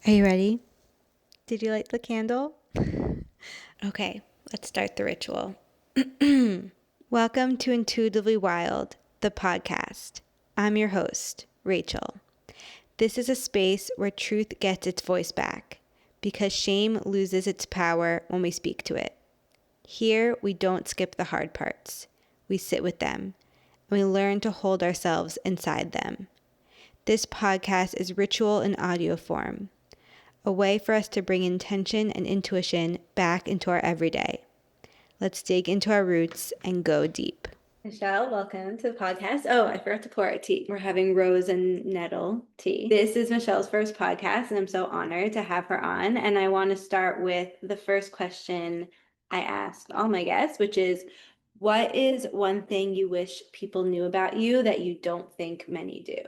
Are you ready? Did you light the candle? Okay, let's start the ritual. Welcome to Intuitively Wild, the podcast. I'm your host, Rachel. This is a space where truth gets its voice back because shame loses its power when we speak to it. Here, we don't skip the hard parts. We sit with them and we learn to hold ourselves inside them. This podcast is ritual in audio form, a way for us to bring intention and intuition back into our everyday. Let's dig into our roots and go deep. Michelle, welcome to the podcast. Oh, I forgot to pour our tea. We're having rose and nettle tea. This is Michelle's first podcast, and I'm so honored to have her on. And I want to start with the first question I ask all my guests, which is, what is one thing you wish people knew about you that you don't think many do?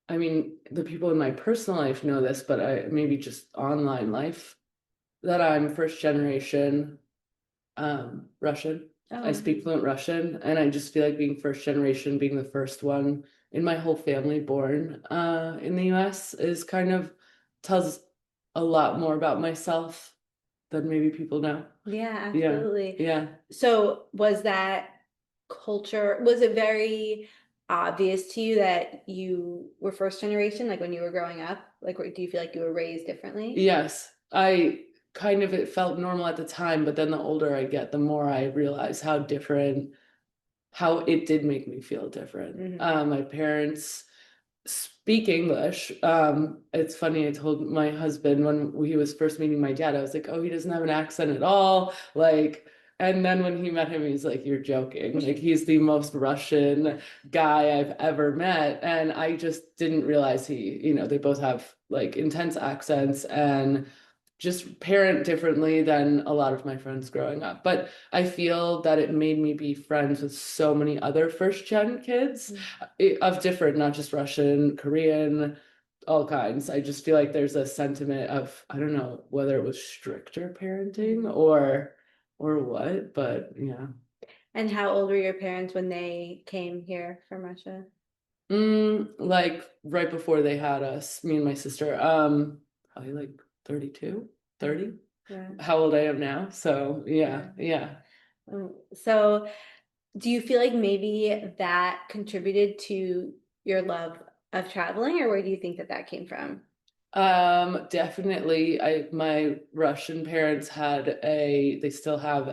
I mean, the people in my personal life know this, but maybe just online life, that I'm first generation Russian. Oh. I speak fluent Russian, and I just feel like being first generation, being the first one in my whole family born in the US is kind of tells a lot more about myself than maybe people know. Yeah, absolutely. Yeah. So was that was it very obvious to you that you were first generation, like when you were growing up? Like, do you feel like you were raised differently? Yes, it felt normal at the time, but then the older I get, the more I realize how it did make me feel different. My parents speak English. It's funny, I told my husband when he was first meeting my dad, I was like, oh, he doesn't have an accent at all. And then when he met him, he's like, you're joking. Like, he's the most Russian guy I've ever met. And I just didn't realize they both have like intense accents and just parent differently than a lot of my friends growing up. But I feel that it made me be friends with so many other first gen kids of different, not just Russian, Korean, all kinds. I just feel like there's a sentiment of, I don't know whether it was stricter parenting or what, but yeah. And how old were your parents when they came here from Russia? Like right before they had us, me and my sister, probably like 32, 30. Yeah. How old I am now. So yeah. So do you feel like maybe that contributed to your love of traveling, or where do you think that came from? Definitely. My Russian parents they still have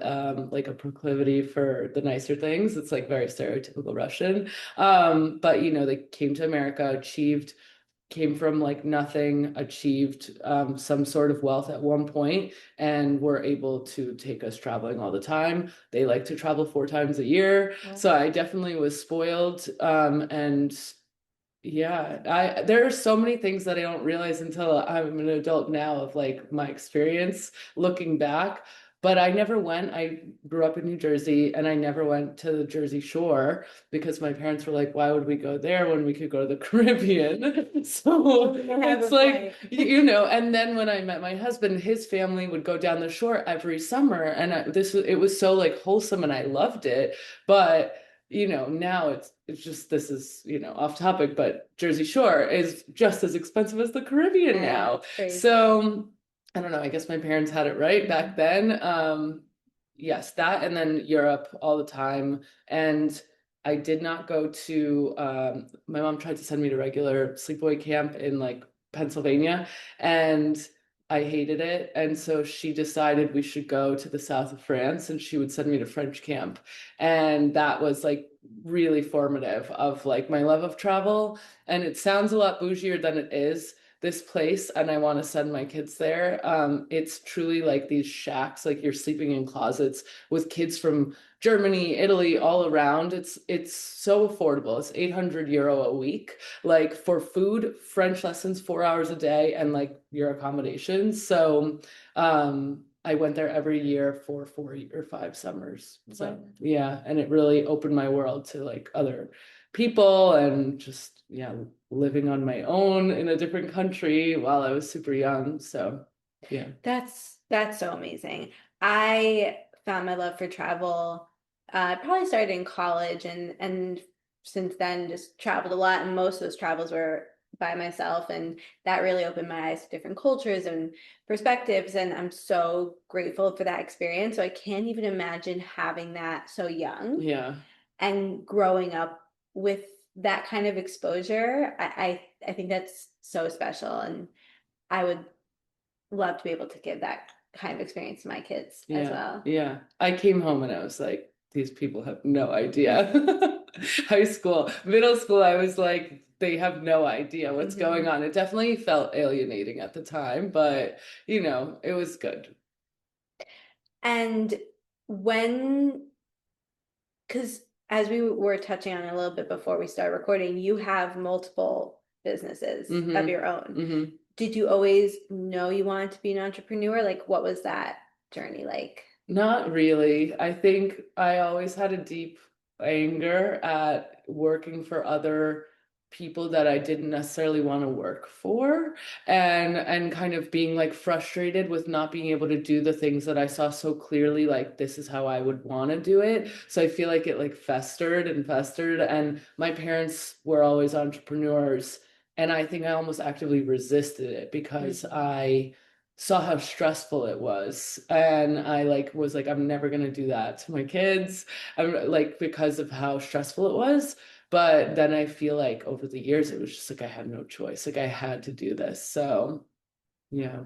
like a proclivity for the nicer things. It's like very stereotypical Russian. But they came to America, came from like nothing, achieved some sort of wealth at one point, and were able to take us traveling all the time. They like to travel 4 times a year. Yeah. So I definitely was spoiled. And yeah, there are so many things that I don't realize until I'm an adult now of like my experience looking back. But I never went. I grew up in New Jersey and I never went to the Jersey Shore because my parents were like, why would we go there when we could go to the Caribbean? So it's like, and then when I met my husband, his family would go down the shore every summer, and it was so like wholesome and I loved it. But now it's just, this is, off topic, but Jersey Shore is just as expensive as the Caribbean now. So I don't know, I guess my parents had it right back then. Yes, that, and then Europe all the time. And I did not go to, my mom tried to send me to regular sleepaway camp in like Pennsylvania, and I hated it. And so she decided we should go to the south of France and she would send me to French camp. And that was like really formative of like my love of travel. And it sounds a lot bougier than it is, this place, and I want to send my kids there. It's truly like these shacks, like you're sleeping in closets with kids from Germany, Italy, all around. It's so affordable. It's 800 euro a week, like for food, French lessons 4 hours a day, and like your accommodations. So I went there every year for 4 or 5 summers. So yeah, and it really opened my world to like other people and just living on my own in a different country while I was super young. So yeah. That's so amazing. I found my love for travel probably started in college, and since then just traveled a lot, and most of those travels were by myself, and that really opened my eyes to different cultures and perspectives, and I'm so grateful for that experience. So I can't even imagine having that so young Yeah. and growing up with that kind of exposure. I think that's so special, and I would love to be able to give that kind of experience to my kids as Yeah. well. Yeah. I came home and I was like, these people have no idea. High school, middle school, I was like, they have no idea what's going on. It definitely felt alienating at the time, but it was good. And when, because as we were touching on a little bit before we started recording, you have multiple businesses of Mm-hmm. your own. Mm-hmm. Did you always know you wanted to be an entrepreneur? Like, what was that journey like? Not really. I think I always had a deep anger at working for other people that I didn't necessarily want to work for, and kind of being like frustrated with not being able to do the things that I saw so clearly, like this is how I would want to do it. So I feel like it like festered and festered, and my parents were always entrepreneurs, and I think I almost actively resisted it because I saw how stressful it was, and I like was like I'm never going to do that to my kids. I'm like because of how stressful it was. But then I feel like over the years it was just like I had no choice, like I had to do this. So yeah.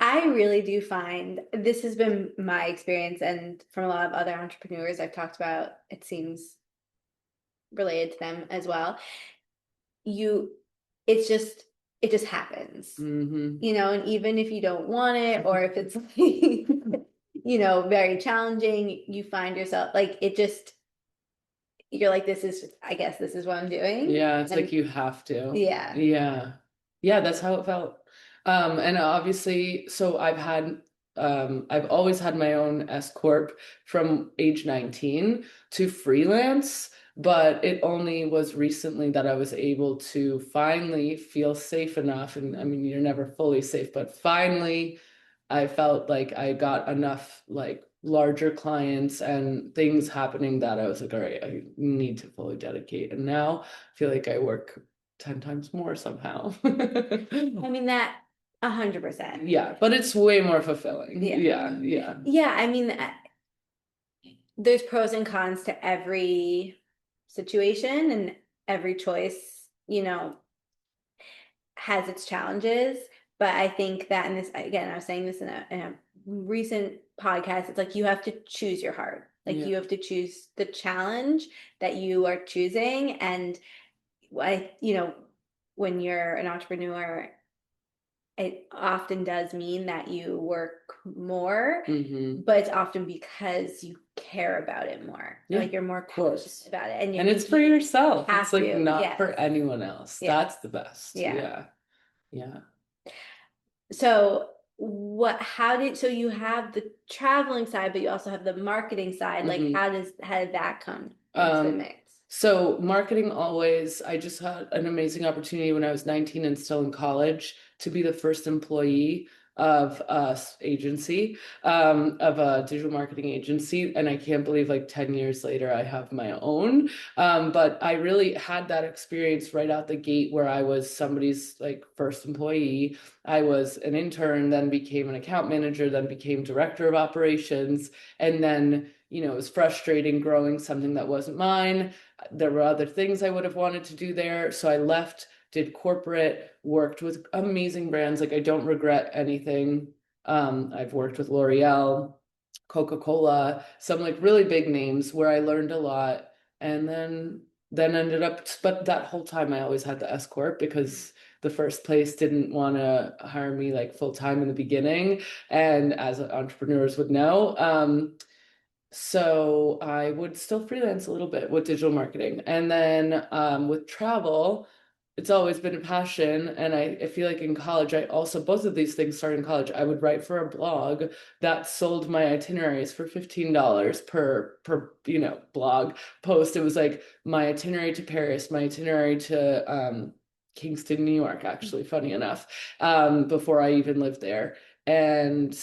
I really do find this has been my experience, and from a lot of other entrepreneurs I've talked about, it seems related to them as well. You, it's just, it just happens, Mm-hmm. and even if you don't want it, or if it's like, very challenging, you find yourself like it just, you're like, this is, I guess this is what I'm doing. Yeah, it's And like you have to. yeah. Yeah. Yeah, that's how it felt. And obviously, so I've always had my own S corp from age 19 to freelance, but it only was recently that I was able to finally feel safe enough. And I mean, you're never fully safe, but finally I felt like I got enough like larger clients and things happening that I was like, all right, I need to fully dedicate. And now I feel like I work 10 times more somehow. I mean, that 100%. Yeah, but it's way more fulfilling. Yeah. Yeah, yeah. Yeah. I mean, there's pros and cons to every situation, and every choice, has its challenges. But I think that, and this, again, I was saying this in a recent podcast, it's like you have to choose your heart. Like Yeah. you have to choose the challenge that you are choosing. And when you're an entrepreneur, it often does mean that you work more, Mm-hmm. but it's often because you care about it more. Yeah, Like you're more of course. passionate about it, and And it's for you yourself. It's have like to. not Yes. for anyone else. Yeah. That's the best. Yeah. Yeah. Yeah. So so you have the traveling side, but you also have the marketing side. Like Mm-hmm. how did that come into the Um, mix? so marketing always, I just had an amazing opportunity when I was 19 and still in college to be the first employee of agency, of a digital marketing agency. And I can't believe like 10 years later, I have my own. But I really had that experience right out the gate where I was somebody's like first employee. I was an intern, then became an account manager, then became director of operations. And then, it was frustrating growing something that wasn't mine. There were other things I would have wanted to do there. So I left, did corporate, worked with amazing brands. Like I don't regret anything. I've worked with L'Oreal, Coca-Cola, some like really big names where I learned a lot. And then ended up, but that whole time I always had the S corp because the first place didn't want to hire me like full time in the beginning. And as entrepreneurs would know, so I would still freelance a little bit with digital marketing. And then with travel, it's always been a passion. And I feel like in college, I also, both of these things started in college. I would write for a blog that sold my itineraries for $15 per blog post. It was like my itinerary to Paris, my itinerary to Kingston, New York, actually, funny enough, before I even lived there. And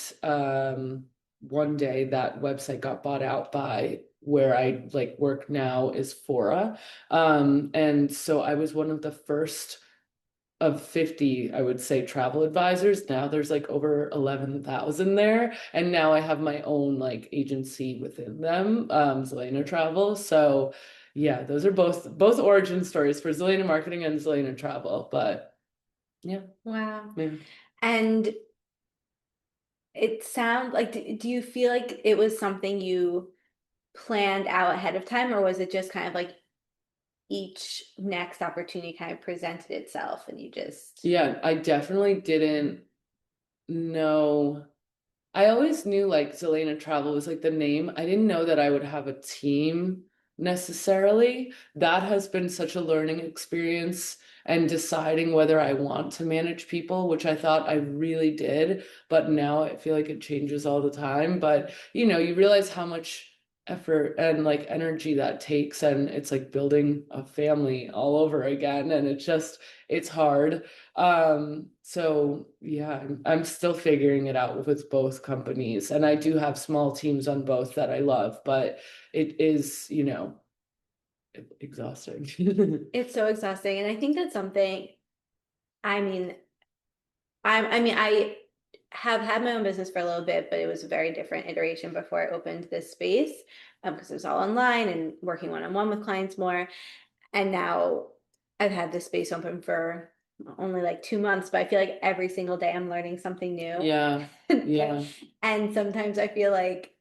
one day that website got bought out by where I like work now is Fora. And so I was one of the first of 50, I would say, travel advisors. Now there's like over 11,000 there. And now I have my own like agency within them, Zelena Travel. So yeah, those are both origin stories for Zelena Marketing and Zelena Travel. But yeah. Wow. Yeah. And it sounds like, do you feel like it was something you planned out ahead of time, or was it just kind of like each next opportunity kind of presented itself and you just. Yeah, I definitely didn't know. I always knew like Zelena Travel was like the name. I didn't know that I would have a team necessarily. That has been such a learning experience and deciding whether I want to manage people, which I thought I really did, but now I feel like it changes all the time. But you realize how much effort and like energy that takes, and it's like building a family all over again, and it's hard. So yeah, I'm still figuring it out with both companies, and I do have small teams on both that I love, but it is, exhausting. It's so exhausting. And I think that's something, I mean, I have had my own business for a little bit, but it was a very different iteration before I opened this space, because it was all online and working one-on-one with clients more. And now I've had this space open for only like 2 months, but I feel like every single day I'm learning something new. Yeah, yeah, And sometimes I feel like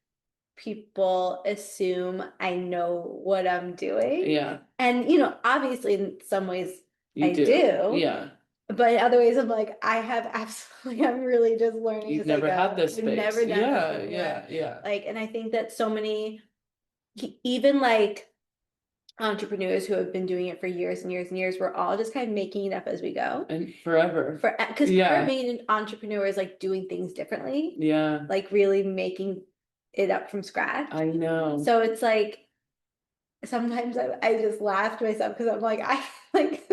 people assume I know what I'm doing. yeah, And, obviously in some ways you I do. do, Yeah. but in other ways I'm like, I have absolutely, I'm really just learning You've as I never had go. this I've never space. done this Yeah, before. yeah, yeah. Like, and I think that so many, even like entrepreneurs who have been doing it for years and years and years, we're all just kind of making it up as we go. And forever. Because part of Yeah, being an entrepreneur is like doing things differently, yeah, like really making it up from scratch. I know. So it's like sometimes I just laugh to myself because I'm like, I like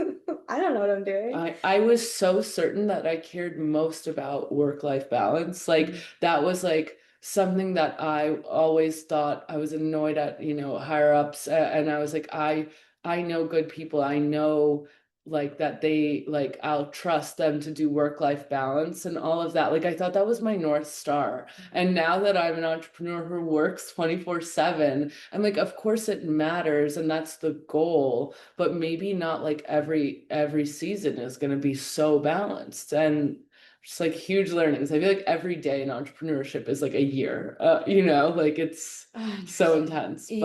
I don't know what I'm doing. I was so certain that I cared most about work-life balance. Like Mhm. that was like something that I always thought. I was annoyed at, higher ups, and I was like, I know good people. I know like that they like I'll trust them to do work-life balance and all of that. Like I thought that was my North Star. And now that I'm an entrepreneur who works 24/7, I'm like, of course it matters and that's the goal, but maybe not like every season is going to be so balanced, and just like huge learnings. I feel like every day in entrepreneurship is like a year, like it's Oh, so intense, yeah.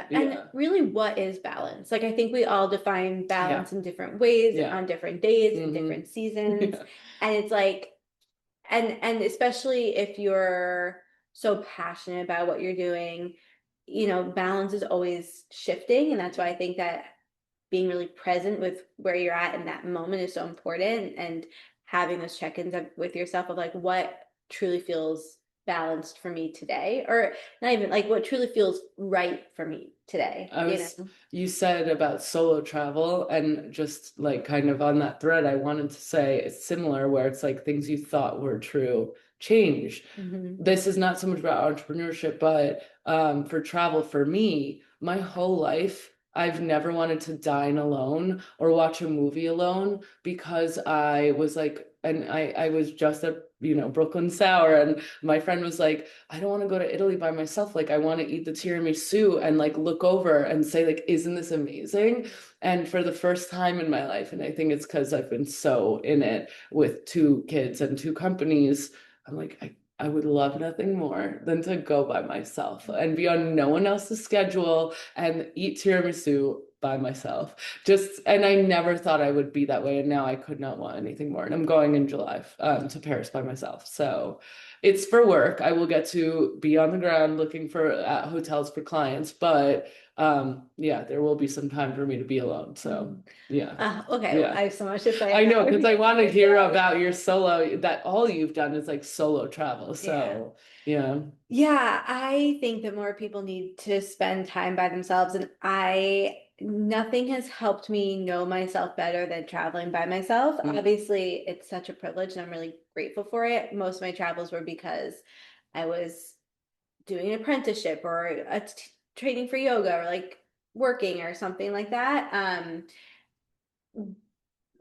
but And yeah, really, what is balance? Like, I think we all define yeah, balance in different ways yeah. on different days and Hmm. different seasons. Yeah. And it's like, and especially if you're so passionate about what you're doing, balance is always shifting. And that's why I think that being really present with where you're at in that moment is so important, and having those check-ins with yourself of like what truly feels balanced for me today, or not even like what truly feels right for me today, I was, you said about solo travel, and just like kind of on that thread, I wanted to say it's similar where it's like things you thought were true change. Mm-hmm. This is not so much about entrepreneurship, but for travel, for me, my whole life, I've never wanted to dine alone or watch a movie alone, because I was like, and I was just at, Brooklyn Sour, and my friend was like, I don't want to go to Italy by myself. Like, I want to eat the tiramisu and like look over and say, like, isn't this amazing? And for the first time in my life, and I think it's because I've been so in it with two kids and two companies, I'm like, I would love nothing more than to go by myself and be on no one else's schedule and eat tiramisu by myself. And I never thought I would be that way. And now I could not want anything more. And I'm going in July, to Paris by myself. So it's for work. I will get to be on the ground looking for hotels for clients, but yeah, there will be some time for me to be alone. So yeah. Okay, well, Yeah. I have so much to say I know, about because I being want to by hear myself. about your solo, that all you've done is like solo travel. Yeah. So, yeah. Yeah, I think that more people need to spend time by themselves, and nothing has helped me know myself better than traveling by myself. Mm. Obviously, it's such a privilege and I'm really grateful for it. Most of my travels were because I was doing an apprenticeship or training for yoga or like working or something like that.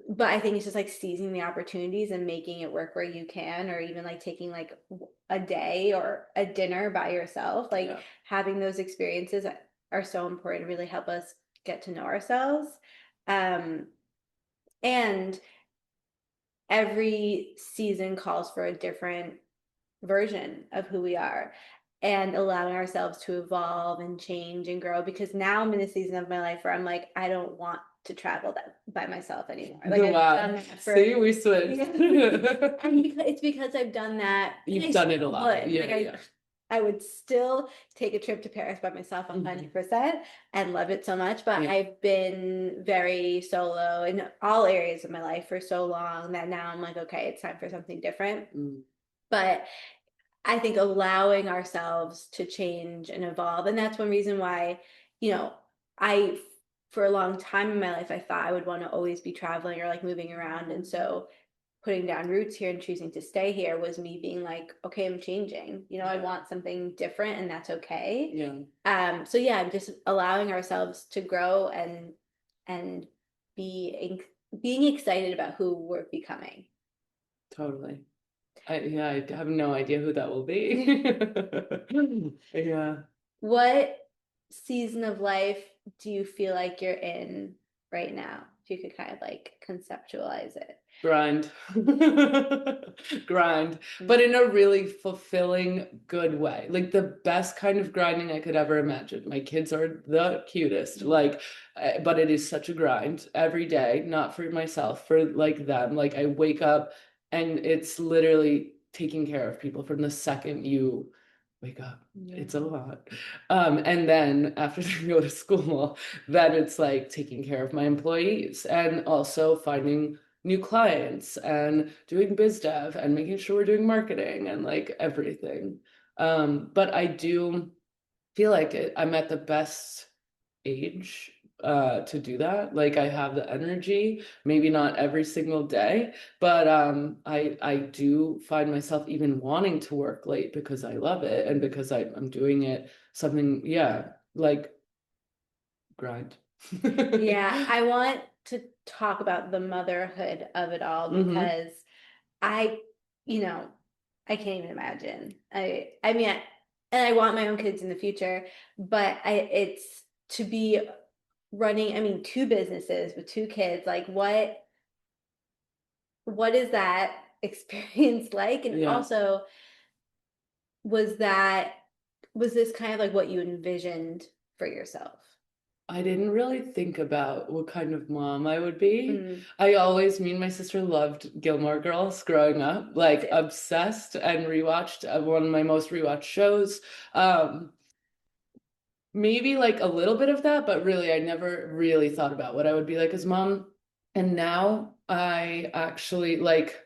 But I think it's just like seizing the opportunities and making it work where you can, or even like taking like a day or a dinner by yourself. Like Yeah. having those experiences are so important to really help us get to know ourselves. Um, and every season calls for a different version of who we are, and allowing ourselves to evolve and change and grow, because now I'm in a season of my life where I'm like, I don't want to travel that by myself anymore. Like I've Wow. done that for See, we switched. and it's because I've done that. You've done it a lot. Yeah, Like yeah. I would still take a trip to Paris by myself 100% and love it so much. But Yeah. I've been very solo in all areas of my life for so long that now I'm like, okay, it's time for something different. But I think allowing ourselves to change and evolve. And that's one reason why, you know, I, for a long time in my life, I thought I would want to always be traveling or like moving around. And so putting down roots here and choosing to stay here was me being like, okay, I'm changing. You know, I want something different, and that's okay. Yeah. So yeah, I'm just allowing ourselves to grow and be being excited about who we're becoming. Totally. I have no idea who that will be. Yeah. What season of life do you feel like you're in right now? If you could kind of like conceptualize it. Grind. Grind, but in a really fulfilling, good way. Like the best kind of grinding I could ever imagine. My kids are the cutest, like, but it is such a grind every day, not for myself, for like them. Like I wake up and it's literally taking care of people from the second you wake up. It's a lot. And then after they go to school, then it's like taking care of my employees and also finding new clients and doing biz dev and making sure we're doing marketing and like everything. But I do feel like I'm at the best age to do that. Like I have the energy, maybe not every single day, but I do find myself even wanting to work late because I love it and because I'm doing it something, yeah, like grind. Yeah, I want to talk about the motherhood of it all because I, you know, I can't even imagine. I mean, and I want my own kids in the future, but it's to be running, I mean, two businesses with two kids, like what is that experience like? And Yeah. also, was that was this kind of like what you envisioned for yourself? I didn't really think about what kind of mom I would be. Mm. Me and my sister loved Gilmore Girls growing up, like obsessed and rewatched one of my most rewatched shows. Um, Maybe like a little bit of that, but really I never really thought about what I would be like as mom. And now I actually like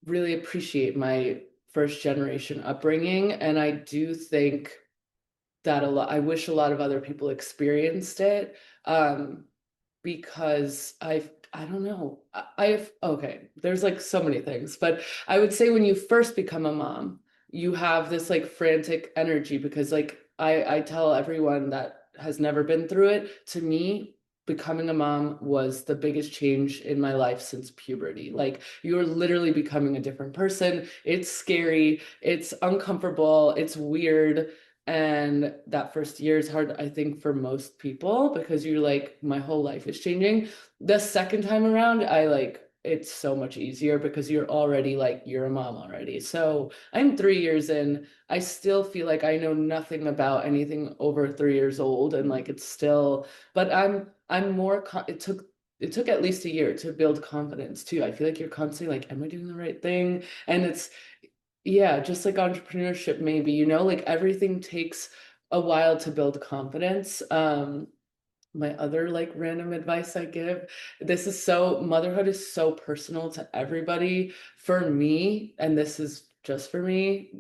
really appreciate my first generation upbringing. And I do think that a lot, I wish a lot of other people experienced it. Because I don't know. I've okay, there's like so many things, but I would say when you first become a mom, you have this like frantic energy because like I tell everyone that has never been through it, to me, becoming a mom was the biggest change in my life since puberty. Like you're literally becoming a different person. It's scary, it's uncomfortable, it's weird. And that first year is hard, I think, for most people because you're like, my whole life is changing. The second time around, I like it's so much easier because you're already like, you're a mom already. So I'm 3 years in. I still feel like I know nothing about anything over 3 years old. And like it's still, but I'm more, it took at least a year to build confidence too. I feel like you're constantly like, am I doing the right thing? And it's, yeah, just like entrepreneurship, maybe, like everything takes a while to build confidence. My other like random advice I give, motherhood is so personal to everybody. For me, and this is just for me,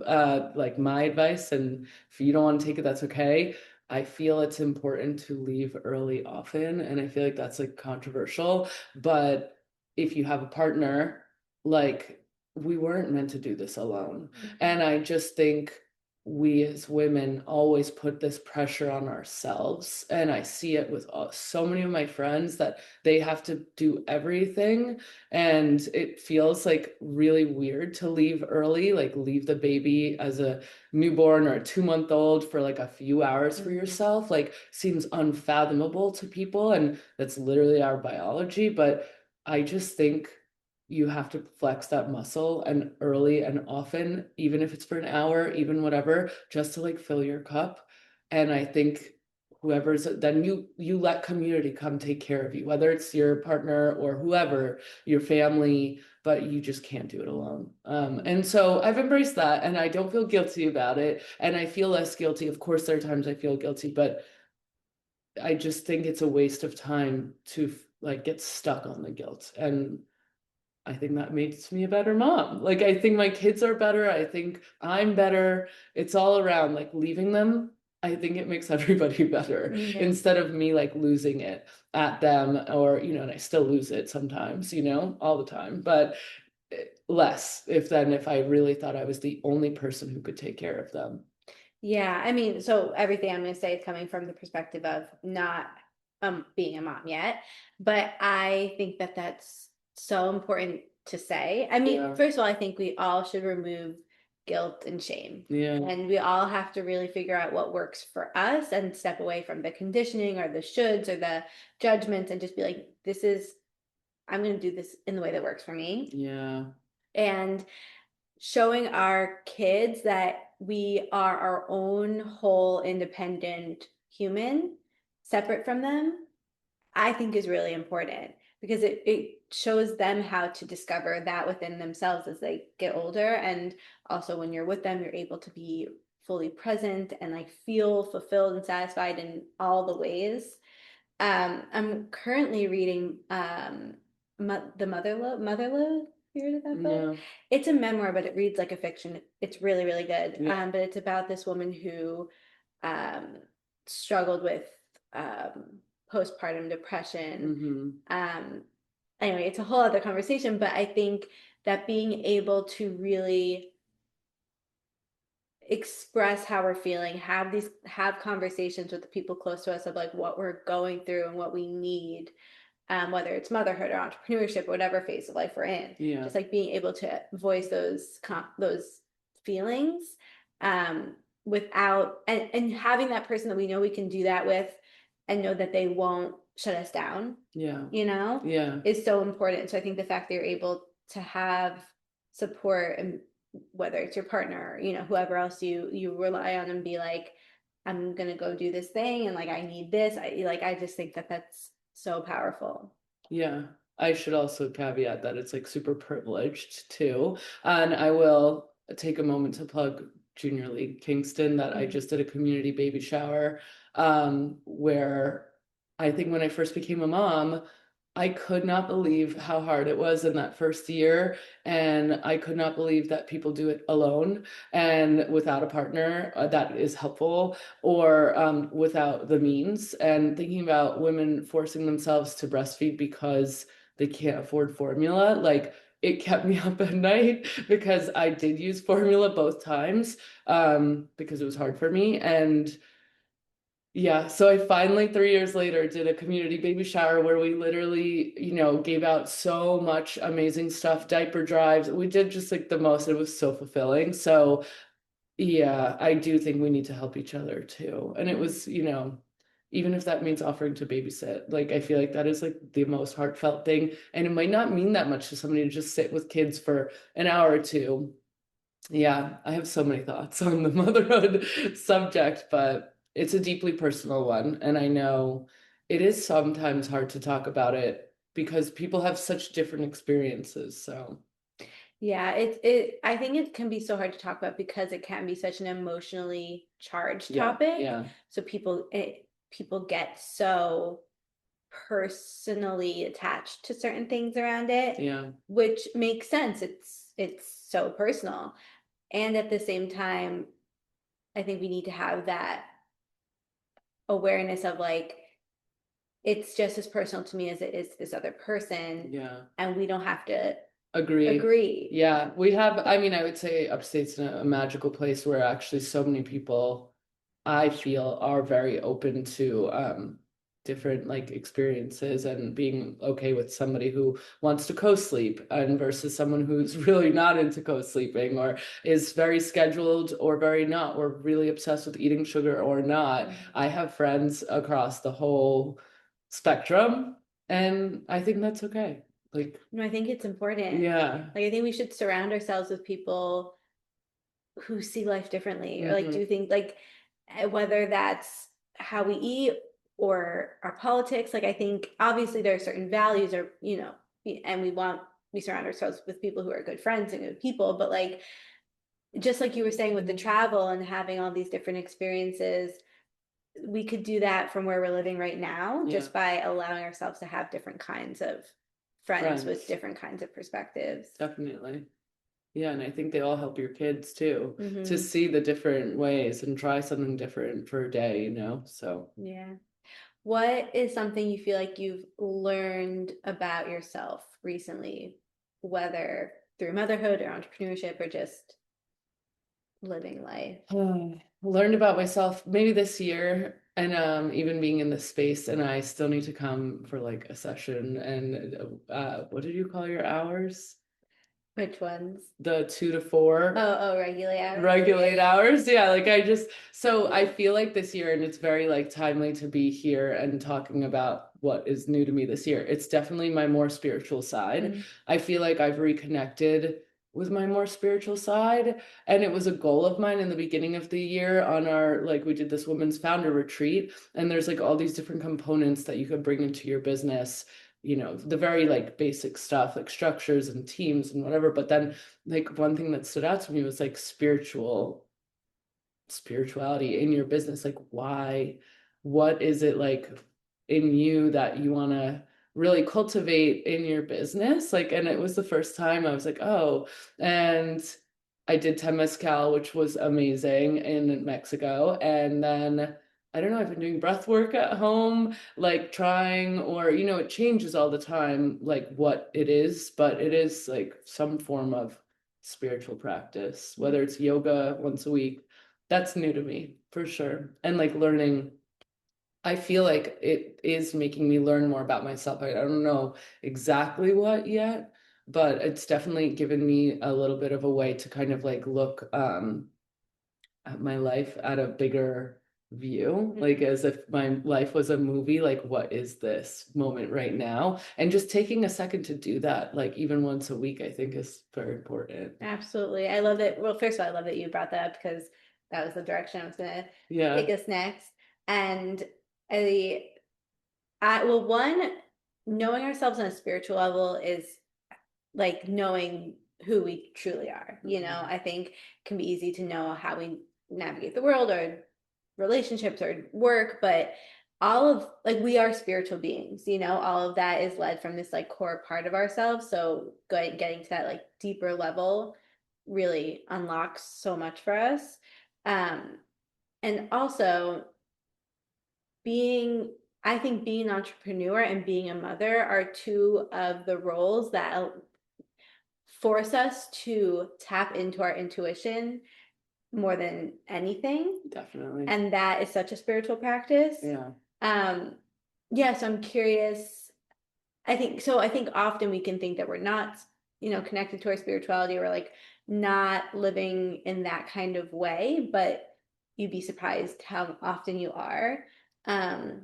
like my advice, and if you don't want to take it, that's okay. I feel it's important to leave early often, and I feel like that's like controversial, but if you have a partner, like we weren't meant to do this alone. And I just think we as women always put this pressure on ourselves. And I see it with so many of my friends that they have to do everything. And it feels like really weird to leave early, like leave the baby as a newborn or a 2 month old for like a few hours for yourself, like seems unfathomable to people. And that's literally our biology. But I just think you have to flex that muscle and early and often, even if it's for an hour, even whatever, just to like fill your cup. And I think whoever's then you let community come take care of you, whether it's your partner or whoever, your family, but you just can't do it alone. And so I've embraced that and I don't feel guilty about it. And I feel less guilty. Of course, there are times I feel guilty, but I just think it's a waste of time to like get stuck on the guilt. And I think that makes me a better mom. Like, I think my kids are better. I think I'm better. It's all around like leaving them. I think it makes everybody better instead of me like losing it at them or, and I still lose it sometimes, all the time, but less if I really thought I was the only person who could take care of them. Yeah, I mean, so everything I'm going to say is coming from the perspective of not being a mom yet, but I think that that's so important to say. I mean, Yeah. first of all, I think we all should remove guilt and shame. Yeah. And we all have to really figure out what works for us and step away from the conditioning or the shoulds or the judgments and just be like, I'm going to do this in the way that works for me. Yeah. And showing our kids that we are our own whole independent human separate from them, I think is really important because it shows them how to discover that within themselves as they get older. And also when you're with them, you're able to be fully present and like feel fulfilled and satisfied in all the ways. I'm currently reading the Motherload. You heard of that book? Yeah. It's a memoir, but it reads like a fiction. It's really, really good. Yeah. But it's about this woman who um, struggled with postpartum depression. Anyway, it's a whole other conversation, but I think that being able to really express how we're feeling, have conversations with the people close to us of like what we're going through and what we need, whether it's motherhood or entrepreneurship, whatever phase of life we're in. Yeah. Just like being able to voice those feelings without and having that person that we know we can do that with and know that they won't shut us down. Yeah. Yeah. Is so important. So I think the fact that you're able to have support and whether it's your partner, whoever else you rely on and be like, I'm gonna go do this thing and like I need this. I just think that that's so powerful. Yeah. I should also caveat that it's like super privileged too. And I will take a moment to plug Junior League Kingston that I just did a community baby shower where I think when I first became a mom, I could not believe how hard it was in that first year. And I could not believe that people do it alone and without a partner that is helpful or without the means. And thinking about women forcing themselves to breastfeed because they can't afford formula, like it kept me up at night because I did use formula both times because it was hard for me. And yeah, so I finally 3 years later did a community baby shower where we literally, gave out so much amazing stuff, diaper drives. We did just like the most. It was so fulfilling. So yeah, I do think we need to help each other too. And it was, even if that means offering to babysit, like I feel like that is like the most heartfelt thing. And it might not mean that much to somebody to just sit with kids for an hour or two. Yeah, I have so many thoughts on the motherhood subject, but it's a deeply personal one. And I know it is sometimes hard to talk about it because people have such different experiences. So, Yeah, I think it can be so hard to talk about because it can be such an emotionally charged topic. Yeah. So people get so personally attached to certain things around it. Yeah. Which makes sense. It's so personal. And at the same time, I think we need to have that awareness of like it's just as personal to me as it is to this other person. Yeah. And we don't have to Agree. agree. Yeah, we have, I mean, I would say upstate's a magical place where actually so many people I feel are very open to different like experiences and being okay with somebody who wants to co-sleep and versus someone who's really not into co-sleeping or is very scheduled or very not or really obsessed with eating sugar or not. I have friends across the whole spectrum and I think that's okay. Like, No, I think it's important. yeah. Like, I think we should surround ourselves with people who see life differently, or like Hmm. do things like whether that's how we eat or our politics. Like, I think obviously there are certain values, or and we surround ourselves with people who are good friends and good people, but like just like you were saying with the travel and having all these different experiences, we could do that from where we're living right now, Yeah. just by allowing ourselves to have different kinds of friends with Friends. different kinds of perspectives. Definitely. Yeah, and I think they all help your kids too to Mm-hmm. see the different ways and try something different for a day, So Yeah. What is something you feel like you've learned about yourself recently, whether through motherhood or entrepreneurship or just living life? learned about myself maybe this year and even being in this space and I still need to come for like a session and what did you call your hours? Which ones? The 2 to 4. Oh, regulate hours. Regulate hours. Yeah, like I just so I feel like this year, and it's very like timely to be here and talking about what is new to me this year. It's definitely my more spiritual side. Mm-hmm. I feel like I've reconnected with my more spiritual side, and it was a goal of mine in the beginning of the year on our like we did this women's founder retreat, and there's like all these different components that you could bring into your business. The very like basic stuff like structures and teams and whatever, but then like one thing that stood out to me was like spirituality in your business. Like why, what is it like in you that you want to really cultivate in your business? Like, and it was the first time I was like, oh, and I did Temazcal, which was amazing in Mexico. And then I don't know, I've been doing breath work at home, like trying, or, it changes all the time, like what it is, but it is like some form of spiritual practice, whether it's yoga once a week. That's new to me for sure. And like learning, I feel like it is making me learn more about myself. I don't know exactly what yet, but it's definitely given me a little bit of a way to kind of like look at my life at a bigger view, like as if my life was a movie, like what is this moment right now? And just taking a second to do that, like even once a week, I think is very important. Absolutely. I love it. Well, first of all, I love that you brought that up because that was the direction I was going to Yeah. take us next. And I, well, one, knowing ourselves on a spiritual level is like knowing who we truly are. I think can be easy to know how we navigate the world or relationships or work, but all of like we are spiritual beings, all of that is led from this like core part of ourselves. So getting to that like deeper level really unlocks so much for us. And also being I think being an entrepreneur and being a mother are two of the roles that force us to tap into our intuition more than anything. Definitely. And that is such a spiritual practice. Yeah. Yeah, so I'm curious. I think often we can think that we're not, connected to our spirituality, or like not living in that kind of way, but you'd be surprised how often you are. Um,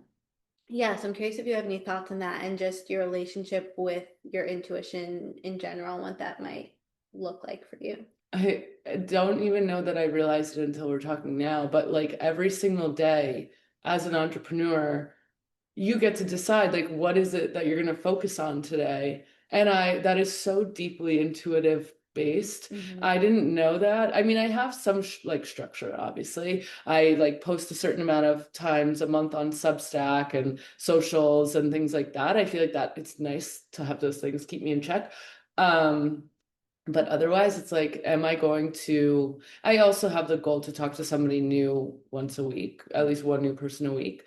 yeah, so I'm curious if you have any thoughts on that and just your relationship with your intuition in general and what that might look like for you. I don't even know that I realized it until we're talking now, but like every single day as an entrepreneur, you get to decide like what is it that you're going to focus on today. And that is so deeply intuitive based. Mm-hmm. I didn't know that. I mean, I have some like structure, obviously. I like post a certain amount of times a month on Substack and socials and things like that. I feel like that it's nice to have those things keep me in check. Um, but otherwise, it's like, am I going to? I also have the goal to talk to somebody new once a week, at least one new person a week.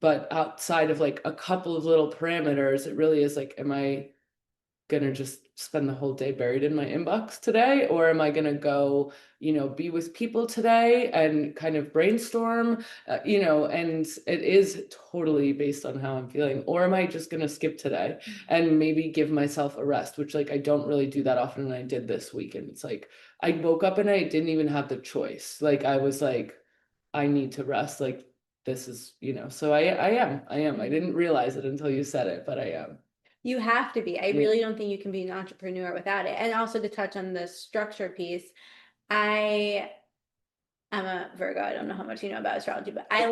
But outside of like a couple of little parameters, it really is like, am I gonna just spend the whole day buried in my inbox today, or am I gonna go, be with people today and kind of brainstorm, and it is totally based on how I'm feeling, or am I just gonna skip today and maybe give myself a rest, which like I don't really do that often, and I did this weekend. It's like I woke up and I didn't even have the choice. Like I was like, I need to rest. Like this is, so I am. I didn't realize it until you said it, but I am. You have to be. I Yeah. really don't think you can be an entrepreneur without it. And also to touch on the structure piece, I I'm a Virgo. I don't know how much you know about astrology, but I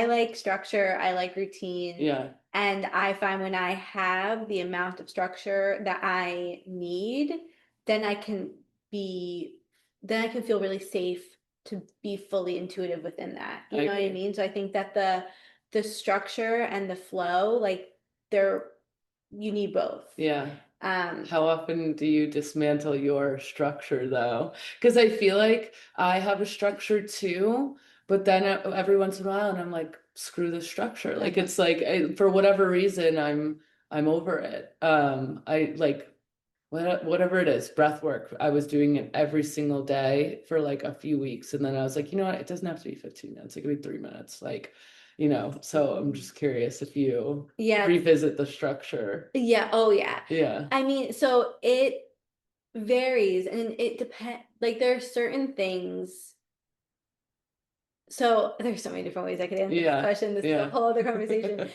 like structure. I like routine. Yeah. And I find when I have the amount of structure that I need, then I can be then I can feel really safe to be fully intuitive within that. You I know what I agree. mean? So I think that the structure and the flow, like they're you need both. Yeah. Um, How often do you dismantle your structure though? Because I feel like I have a structure too, but then every once in a while, and I'm like, screw the structure. Like it's like for whatever reason, I'm over it. I like whatever it is, breath work. I was doing it every single day for like a few weeks, and then I was like, you know what? It doesn't have to be 15 minutes. It could be 3 minutes. Like, so I'm just curious if you yeah, revisit the structure. yeah, oh yeah. Yeah. I mean, so it varies and it depends. Like there are certain things. So there's so many different ways I could answer this Yeah. question. This is a Yeah. whole other conversation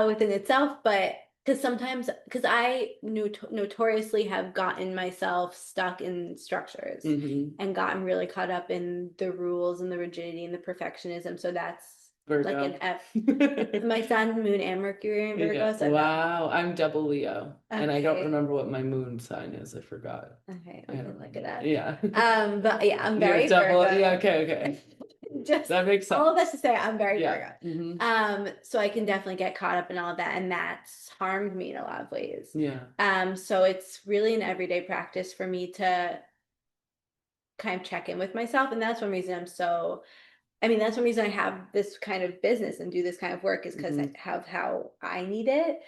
within itself. But because I notoriously have gotten myself stuck in structures Hmm. and gotten really caught up in the rules and the rigidity and the perfectionism. So that's like Virgo. an F. My sun, moon, and Mercury in Yeah. Virgo. So that Wow. I'm double Leo, and I don't okay. remember what my moon sign is. I forgot. Okay, I I'm don't gonna look it remember. up. Yeah. But yeah, I'm You're very double. Yeah. Virgo. Okay. Okay. Just That makes all of sense. this to say I'm very Yeah. Virgo. Hmm. So I can definitely get caught up in all of that, and that's harmed me in a lot of ways. Yeah. So it's really an everyday practice for me to kind of check in with myself, and that's one reason that's one reason I have this kind of business and do this kind of work is because I Hmm. have how I need it.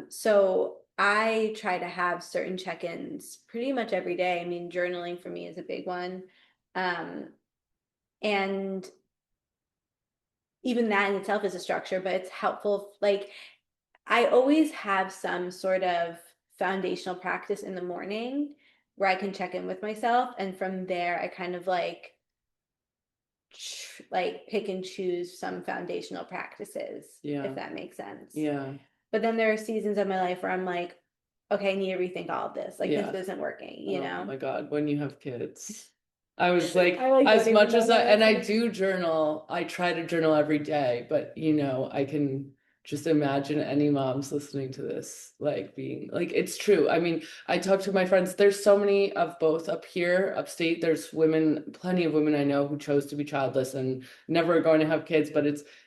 So I try to have certain check-ins pretty much every day. I mean, journaling for me is a big one. Um, and even that in itself is a structure, but it's helpful. Like I always have some sort of foundational practice in the morning where I can check in with myself. And from there, I kind of like pick and choose some foundational practices, if Yeah. that makes sense. Yeah. But then there are seasons of my life where I'm like, okay, I need to rethink all of this. Like this Yeah. isn't working, you Oh know? my God, when you have kids. I was like, I like as don't even much know as I, that I and have I kids. do journal, I try to journal every day, but I can just imagine any moms listening to this, like being like, it's true. I mean, I talk to my friends, there's so many of both up here, upstate. There's women, plenty of women I know who chose to be childless and never going to have kids, but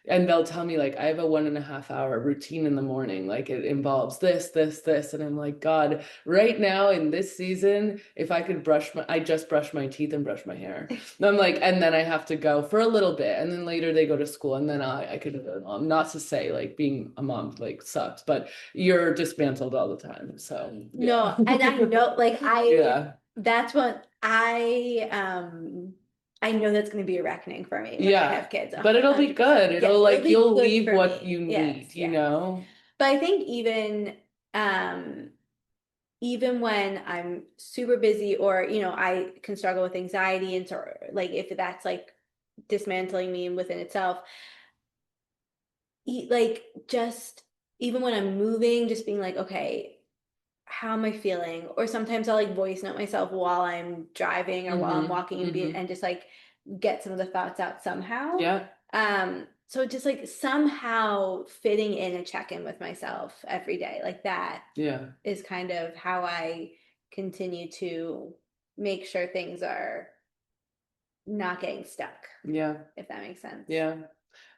and they'll tell me like, I have a 1.5 hour routine in the morning. Like it involves this, this, this. And I'm like, God, right now in this season, if I could I just brush my teeth and brush my hair. And I'm like, and then I have to go for a little bit, and then later they go to school, and then I could, not to say like being a mom like sucks, but you're dismantled all the time. So No, yeah. and I know like Yeah. that's what I know that's going to be a reckoning for me when I Yeah. have kids. But it'll be 100%. good. Yes, It'll it'll like be you'll good leave for what me. you Yes, need, yes. But I think even when I'm super busy or I can struggle with anxiety and so like if that's like dismantling me within itself, like just even when I'm moving, just being like, okay, how am I feeling? Or sometimes I'll like voice note myself while I'm driving or while I'm Mm-hmm. walking Mm-hmm. and just like get some of the thoughts out somehow. Yeah. So just like somehow fitting in a check-in with myself every day, like that Yeah. is kind of how I continue to make sure things are not getting stuck, Yeah. if that makes sense. Yeah.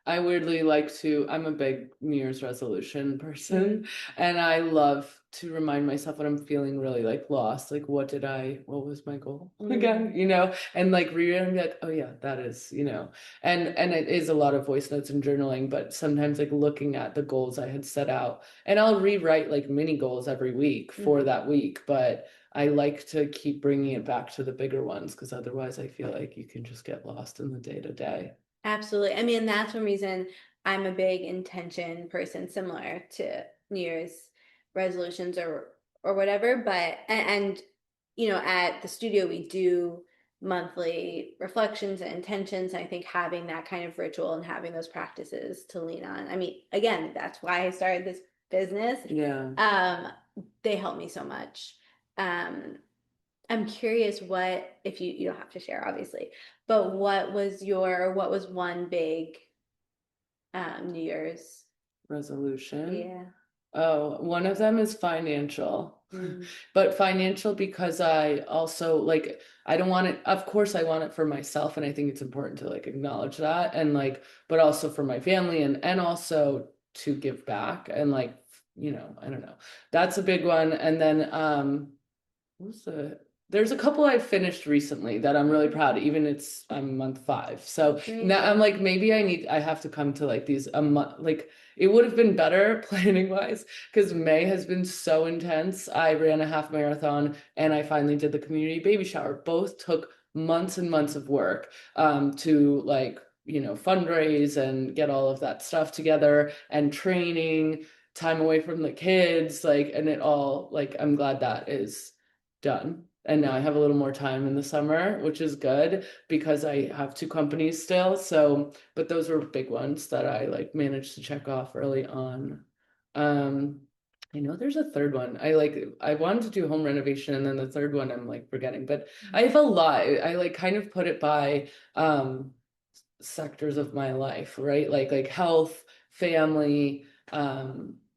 I weirdly like to, I'm a big New Year's resolution Mm-hmm. person, and I love to remind myself when I'm feeling really like lost, like what was my goal again, you know, and like reread and be like, oh yeah, that is, you know, and it is a lot of voice notes and journaling, but sometimes like looking at the goals I had set out, and I'll rewrite like mini goals every week for that week, but I like to keep bringing it back to the bigger ones because otherwise I feel like you can just get lost in the day to day. Absolutely. I mean, that's one reason I'm a big intention person, similar to New Year's resolutions or whatever. But and you know, at the studio we do monthly reflections and intentions. I think having that kind of ritual and having those practices to lean on. I mean, again, that's why I started this business. Yeah. They help me so much. I'm curious what, if you don't have to share, obviously, but what was one big New Year's? Resolution. Yeah. Oh, one of them is financial. But financial because I also like I don't want it, of course I want it for myself, and I think it's important to like acknowledge that, and like but also for my family, and also to give back, and like, you know, I don't know. That's a big one. And then what's there's a couple I finished recently that I'm really proud of, even I'm month 5. So now I'm like, maybe I have to come to like these a month, like it would have been better planning wise because May has been so intense. I ran a half marathon and I finally did the community baby shower. Both took months and months of work to like, you know, fundraise and get all of that stuff together, and training, time away from the kids, like, and it all, like, I'm glad that is done. And now I have a little more time in the summer, which is good because I have 2 companies still. So, but those were big ones that I like managed to check off early on. Um, I know there's a third one. I wanted to do home renovation, and then the third one I'm like forgetting, but I have a lot. I like kind of put it by sectors of my life, right? Like health, family,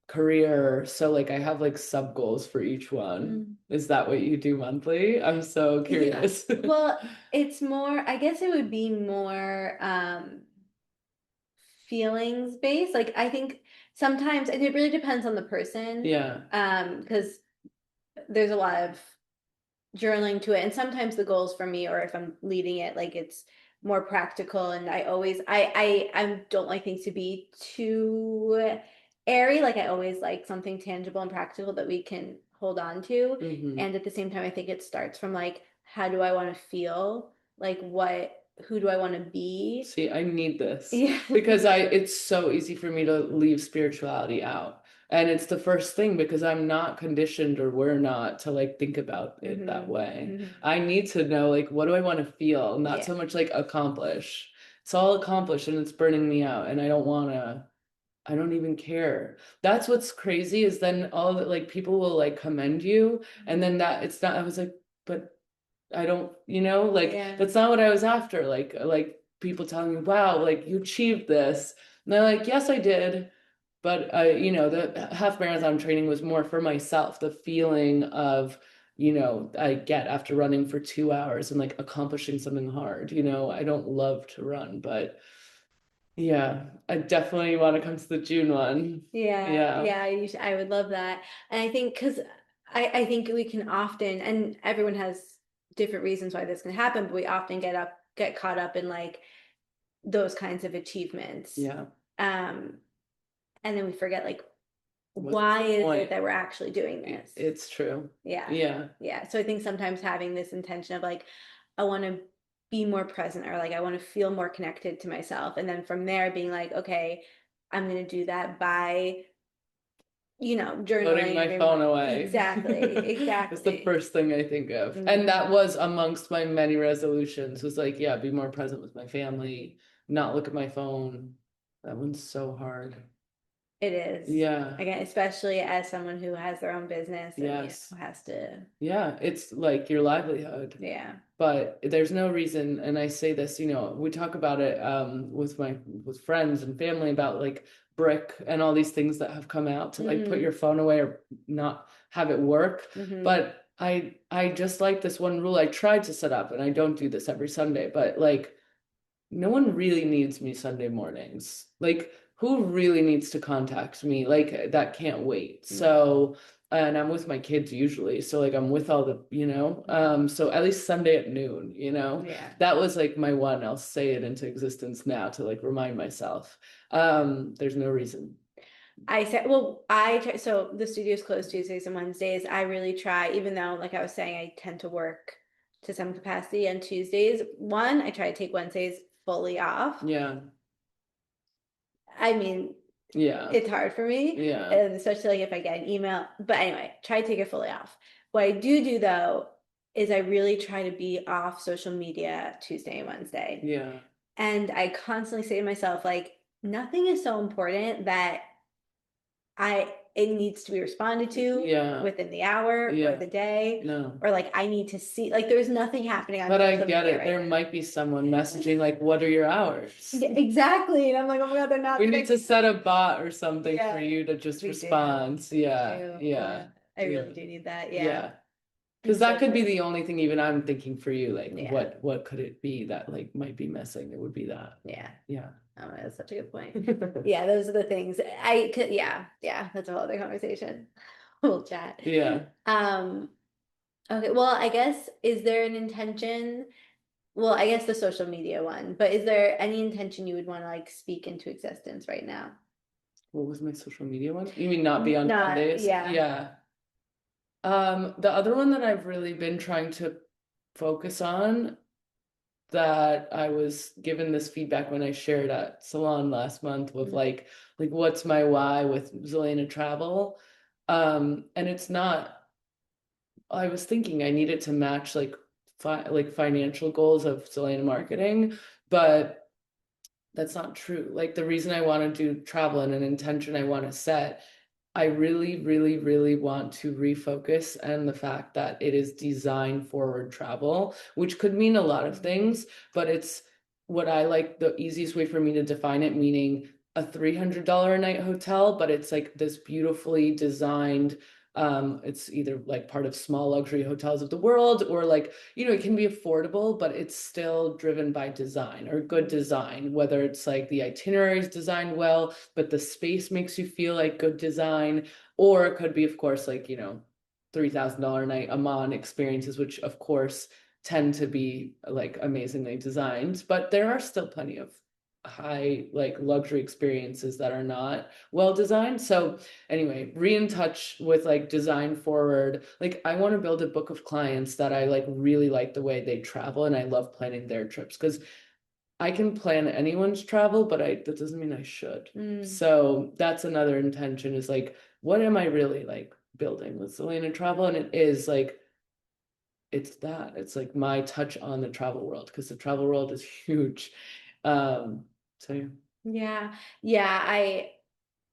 career. So like I have like sub goals for each one. Is that what you do monthly? I'm so curious. Yeah. Well, it's more, I guess it would be more feelings based. Like I think sometimes, and it really depends on the person. Yeah. Because there's a lot of journaling to it, and sometimes the goals for me, or if I'm leading it, like it's more practical, and I don't like things to be too airy. Like I always like something tangible and practical that we can hold on to. And at the same time I think it starts from like, how do I want to feel, like who do I want to be? See, I need this. Yeah. Because it's so easy for me to leave spirituality out. And it's the first thing because I'm not conditioned, or we're not, to like think about it that way. I need to know like, what do I want to feel? Not so much like accomplish. It's all accomplished and it's burning me out, and I don't even care. That's what's crazy, is then all that, like, people will like commend you, and then that it's not, I was like, but I don't, you know, like that's not what I was after. Like people telling me, wow, like you achieved this. And they're like, yes, I did. But you know, the half marathon training was more for myself, the feeling of, you know, I get after running for 2 hours and like accomplishing something hard. You know, I don't love to run, but yeah, I definitely want to come to the June one. Yeah, I would love that. And I think because I think we can often, and everyone has different reasons why this can happen, but we often get caught up in like those kinds of achievements. Yeah. And then we forget like, What's why the is point? it that we're actually doing this? It's true. Yeah. Yeah. So I think sometimes having this intention of like, I want to be more present, or like I want to feel more connected to myself. And then from there being like, okay, I'm going to do that by, you know, journaling. Putting my phone away. Exactly. It's the first thing I think of. And that was amongst my many resolutions, was like, yeah, be more present with my family, not look at my phone. That one's so hard. It is. Yeah. Again, especially as someone who has their own business and Yes. you know, has to. Yeah, it's like your livelihood. Yeah. But there's no reason, and I say this, you know, we talk about it with friends and family about like brick and all these things that have come out to like put your phone away or not have it work. But I just like this one rule I tried to set up, and I don't do this every Sunday, but like no one really needs me Sunday mornings. Like, who really needs to contact me? Like, that can't wait. So and I'm with my kids usually. So like I'm with all the, so at least Sunday at noon, Yeah. that was like my one. I'll say it into existence now to like remind myself. There's no reason. I said, well, I try, so the studio's closed Tuesdays and Wednesdays. I really try, even though, like I was saying, I tend to work to some capacity on Tuesdays. One, I try to take Wednesdays fully off. Yeah. I mean, Yeah. it's hard for me, Yeah. and especially like if I get an email. But anyway, try to take it fully off. What I do though is I really try to be off social media Tuesday and Wednesday. Yeah. And I constantly say to myself, like, nothing is so important that it needs to be responded to Yeah. within the hour or Yeah. the day. No. Or like I need to see, like, there's nothing happening on But I social get media it. right There now. might be someone messaging like, "What are your hours?" Yeah, exactly. And I'm like, oh my God, they're not We the need to next. set a bot or something Yeah, for you to just we do. respond. We Yeah. do. Yeah. Yeah. I Yeah. really do need that. Yeah. Yeah. Because It's so that could be true. the only thing even I'm thinking for you. Like, Yeah. what could it be that like might be missing? It would be that. Yeah. Yeah. Oh, that's such a good point. Yeah, those are the things I could, yeah, yeah, that's a whole other conversation. We'll chat. Yeah. Um, okay, well, I guess, is there an intention? Well, I guess the social media one, but is there any intention you would want to like speak into existence right now? What was my social media one? You mean not be on Not, Mondays? yeah. Yeah. The other one that I've really been trying to focus on, that I was given this feedback when I shared at Salon last month with like what's my why with Zelena Travel. And it's not, I was thinking I needed to match like like financial goals of Zelena marketing, but that's not true. Like the reason I want to do travel and an intention I want to set, I really, really, really want to refocus on the fact that it is design forward travel, which could mean a lot of things, but it's what I like the easiest way for me to define it, meaning a $300 a night hotel, but it's like this beautifully designed, it's either like part of small luxury hotels of the world or like, it can be affordable, but it's still driven by design or good design, whether it's like the itinerary is designed well, but the space makes you feel like good design, or it could be, of course, like, $3,000 a night Amman experiences, which of course tend to be like amazingly designed, but there are still plenty of high like luxury experiences that are not well designed. So anyway, in touch with like design forward. Like I want to build a book of clients that I like really like the way they travel and I love planning their trips, because I can plan anyone's travel, but that doesn't mean I should. So that's another intention, is like, what am I really like building with Zelena Travel? And it is like, it's like my touch on the travel world, because the travel world is huge. So yeah. Yeah. Yeah,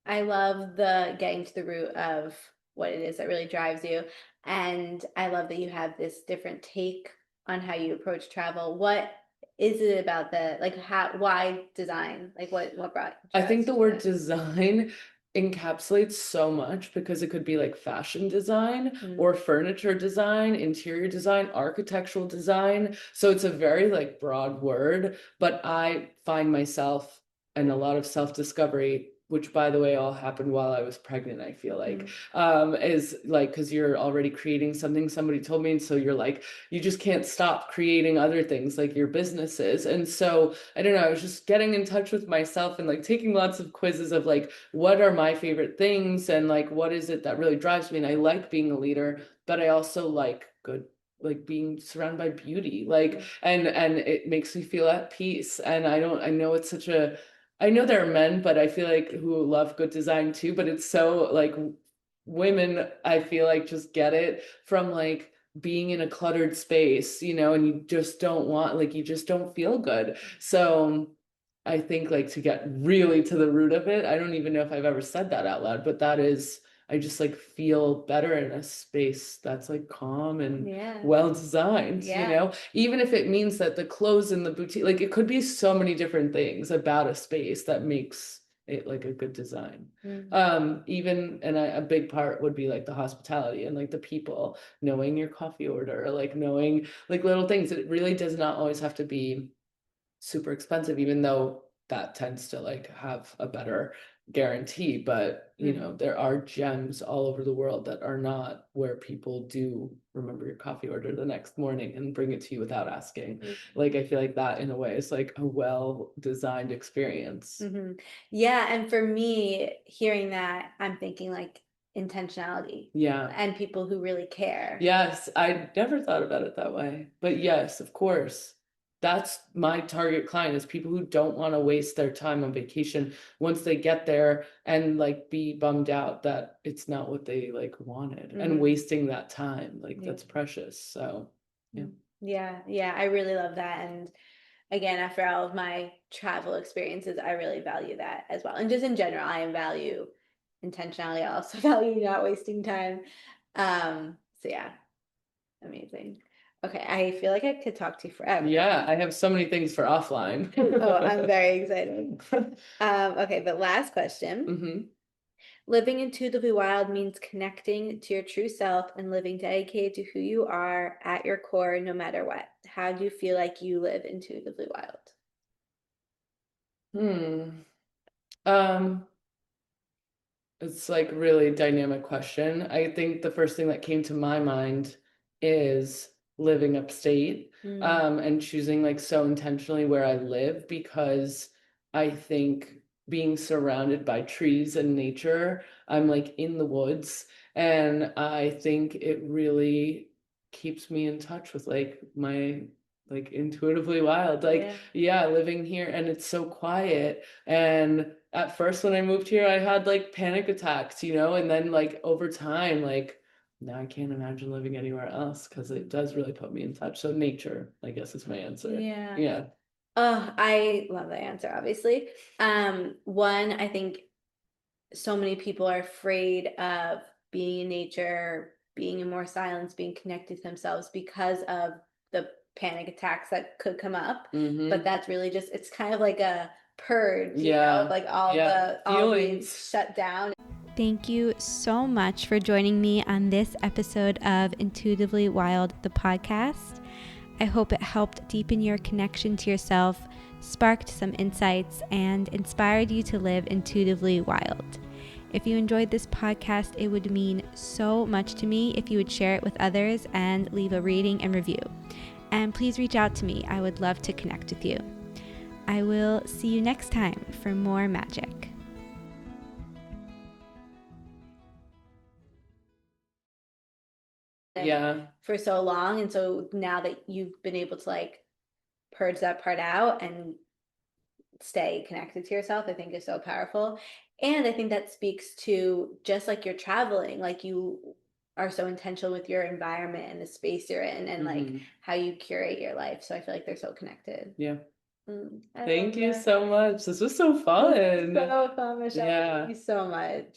I love the getting to the root of what it is that really drives you. And I love that you have this different take on how you approach travel. What is it about like why design? Like what brought I think draws the you to word that? design encapsulates so much, because it could be like fashion design Mm. or furniture design, interior design, architectural design. So it's a very like broad word, but I find myself in a lot of self-discovery, which by the way all happened while I was pregnant, I feel like, is like, because you're already creating something, somebody told me, and so you're like, you just can't stop creating other things like your businesses. And so I don't know, I was just getting in touch with myself and like taking lots of quizzes of like, what are my favorite things and like, what is it that really drives me? And I like being a leader, but I also like good, like being surrounded by beauty, like, and it makes me feel at peace. And I know it's such a, I know there are men, but I feel like who love good design too, but it's so like women, I feel like just get it from like being in a cluttered space, and you just don't want, like, you just don't feel good. So I think like to get really to the root of it, I don't even know if I've ever said that out loud, but that is, I just like feel better in a space that's like calm and Yeah. well designed, Yeah. even if it means that the clothes in the boutique, like it could be so many different things about a space that makes it like a good design. Even, and a big part would be like the hospitality and like the people, knowing your coffee order, like knowing like little things. It really does not always have to be super expensive, even though that tends to like have a better guarantee, but you Mhm. know, there are gems all over the world that are not, where people do remember your coffee order the next morning and bring it to you without asking. Like, I feel like that in a way is like a well-designed experience. Mm-hmm. Yeah, and for me, hearing that, I'm thinking like intentionality Yeah. and people who really care. Yes, I never thought about it that way. But yes, of course. That's my target client, is people who don't want to waste their time on vacation once they get there and like be bummed out that it's not what they like wanted, and Mhm. wasting that time. Like, Yeah. that's precious. So, yeah. Yeah, I really love that. And again, after all of my travel experiences, I really value that as well. And just in general, I value intentionality. I also value not wasting time. So yeah, amazing. Okay, I feel like I could talk to you forever. Yeah, I have so many things for offline. Oh, I'm very excited. Okay, but last question. Hmm. Living intuitively wild means connecting to your true self and living dedicated to who you are at your core, no matter what. How do you feel like you live intuitively wild? Um, It's like really dynamic question. I think the first thing that came to my mind is living upstate, and choosing like so intentionally where I live, because I think being surrounded by trees and nature, I'm like in the woods, and I think it really keeps me in touch with like my like intuitively wild. Like, yeah, living here, and it's so quiet. And at first when I moved here, I had like panic attacks, you know, and then like over time, like now I can't imagine living anywhere else, because it does really put me in touch. So nature, I guess, is my answer. Yeah. Yeah. Oh, I love that answer, obviously. One, I think so many people are afraid of being in nature, being in more silence, being connected to themselves because of the panic attacks that could come up. Mm-hmm. But that's really just, it's kind of like a purge, you know, Yeah. like all Yeah. all the Feelings. shut down. Thank you so much for joining me on this episode of Intuitively Wild, the podcast. I hope it helped deepen your connection to yourself, sparked some insights, and inspired you to live intuitively wild. If you enjoyed this podcast, it would mean so much to me if you would share it with others and leave a rating and review. And please reach out to me. I would love to connect with you. I will see you next time for more magic. Yeah. For so long. And so now that you've been able to like purge that part out and stay connected to yourself, I think is so powerful. And I think that speaks to just like you're traveling, like you are so intentional with your environment and the space you're in, and like how you curate your life. So I feel like they're so connected. Yeah. I Thank love you that. so much. This was so fun. So fun, Michelle. Yeah. Thank you so much.